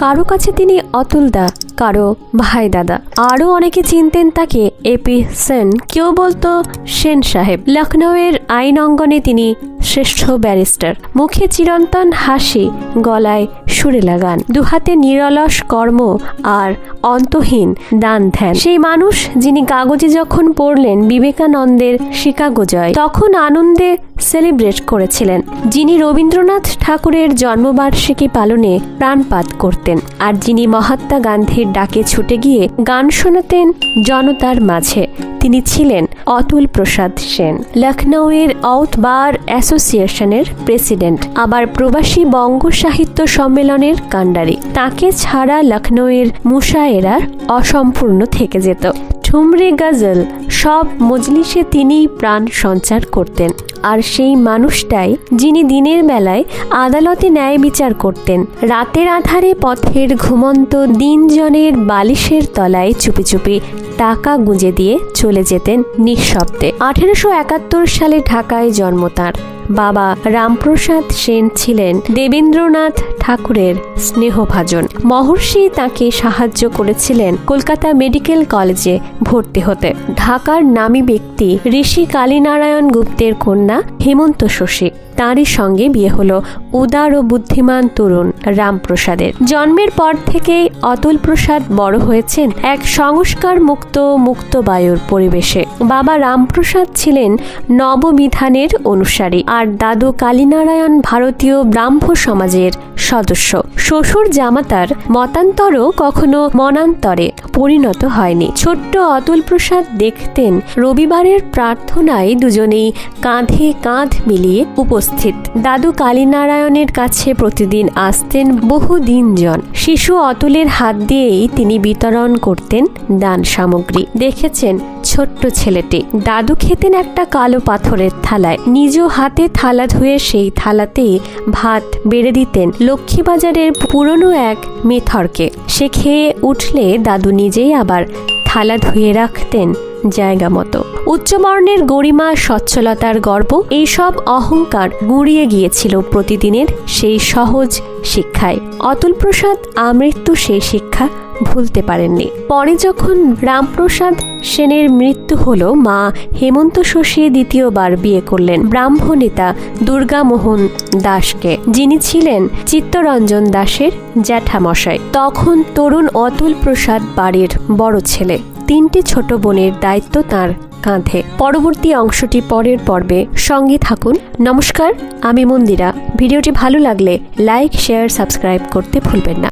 কারো কাছে তিনি অতুল দা, কারো ভাই দাদা, আরো অনেকে চিনতেন তাকে এপি সেন, কেউ বলতো সেন সাহেব। লখনৌয়ের আইন অঙ্গনে তিনি শ্রেষ্ঠ ব্যারিস্টার, মুখে চিরন্তন হাসি, গলায় সুরেলা গান, দুহাতে নিরলস কর্ম আর অন্তহীন দান ধ্যান। সেই মানুষ যিনি কাগজে যখন পড়লেন বিবেকানন্দের শিকাগো জয় তখন আনন্দে সেলিব্রেট করেছিলেন, যিনি রবীন্দ্রনাথ ঠাকুরের জন্মবার্ষিকী পালনে প্রাণপাত করতেন, আর যিনি মহাত্মা গান্ধীর ডাকে ছুটে গিয়ে গান শোনাতেন জনতার মাঝে, তিনি ছিলেন অতুল প্রসাদ সেন। লখনৌয়ের আউট বার অ্যাসোসিয়েশনের প্রেসিডেন্ট, আবার প্রবাসী বঙ্গ সাহিত্য সম্মেলনের কাণ্ডারি। তাকে ছাড়া লখনৌয়ের মুশায়েরা অসম্পূর্ণ থেকে যেত। ঠুমরি গজল সব মজলিসে তিনি প্রাণ সঞ্চার করতেন। আর সেই মানুষটাই যিনি দিনের বেলায় আদালতে ন্যায় বিচার করতেন, রাতের আধারে পথের ঘুমন্ত দিনজনের বালিশের তলায় চুপি চুপি টাকা গুঁজে দিয়ে চলে যেতেন নিঃশব্দে। 1871 সালে ঢাকায় জন্ম তাঁর। বাবা রামপ্রসাদ সেন ছিলেন দেবেন্দ্রনাথ ঠাকুরের স্নেহভাজন। মহর্ষি তাকে সাহায্য করেছিলেন কলকাতা মেডিকেল কলেজে ভর্তি হতে। ঢাকার নামী ব্যক্তি ঋষি কালীনারায়ণ গুপ্তের কন্যা হেমন্ত শশী, তাঁরই সঙ্গে বিয়ে হলো উদার ও বুদ্ধিমান তরুণ রামপ্রসাদের। জন্মের পর থেকেই অতুল প্রসাদ বড় হয়েছেন এক সংস্কার মুক্ত বায়ুর পরিবেশে। বাবা রামপ্রসাদ ছিলেন নববিধানের অনুসারী, আর দাদু কালীনারায়ণ ভারতীয় ব্রাহ্ম সমাজের সদস্য। শ্বশুর জামাতার মতান্তরও কখনো মনান্তরে পরিণত হয়নি। ছোট্ট অতুল প্রসাদ দেখতেন রবিবারের প্রার্থনায় দুজনেই কাঁধে কাঁধ মিলিয়ে উপস্থিত। দাদু কালীনারায়ণের কাছে প্রতিদিন আসতেন বহু দিনজন। শিশু অতুলের হাত দিয়েই তিনি বিতরণ করতেন দান সামগ্রী। দেখেছেন ছোট্ট ছেলেটি, দাদু খেতেন একটা কালো পাথরের থালায়, নিজ হাতে থালা ধুয়ে সেই থালাতেই ভাত বেড়ে দিতেন লক্ষ্মীবাজারের পুরনো এক মেথরকে। সে খেয়ে উঠলে দাদু নিজেই আবার থালা ধুয়ে রাখতেন জায়গা মতো। উচ্চবর্ণের গরিমা, সচ্ছলতার গর্ব, এইসব অহংকার গুঁড়িয়ে গিয়েছিল প্রতিদিনের সেই সহজ শিক্ষায়। অতুল প্রসাদ আমৃত্যু সেই শিক্ষা ভুলতে পারেননি। পরে যখন রামপ্রসাদ সেনের মৃত্যু হলো, মা হেমন্ত শশী দ্বিতীয়বার বিয়ে করলেন ব্রাহ্ম নেতা দুর্গামোহন দাসকে, যিনি ছিলেন চিত্তরঞ্জন দাসের জ্যাঠামশাই। তখন তরুণ অতুল প্রসাদ বাড়ির বড় ছেলে। 3টি ছোট বোনের দায়িত্ব তাঁর কাঁধে। পরবর্তী অংশটি পরের পর্বে সঙ্গে থাকুন। নমস্কার, আমি মন্দিরা। ভিডিওটি ভালো লাগলে লাইক, শেয়ার, সাবস্ক্রাইব করতে ভুলবেন না।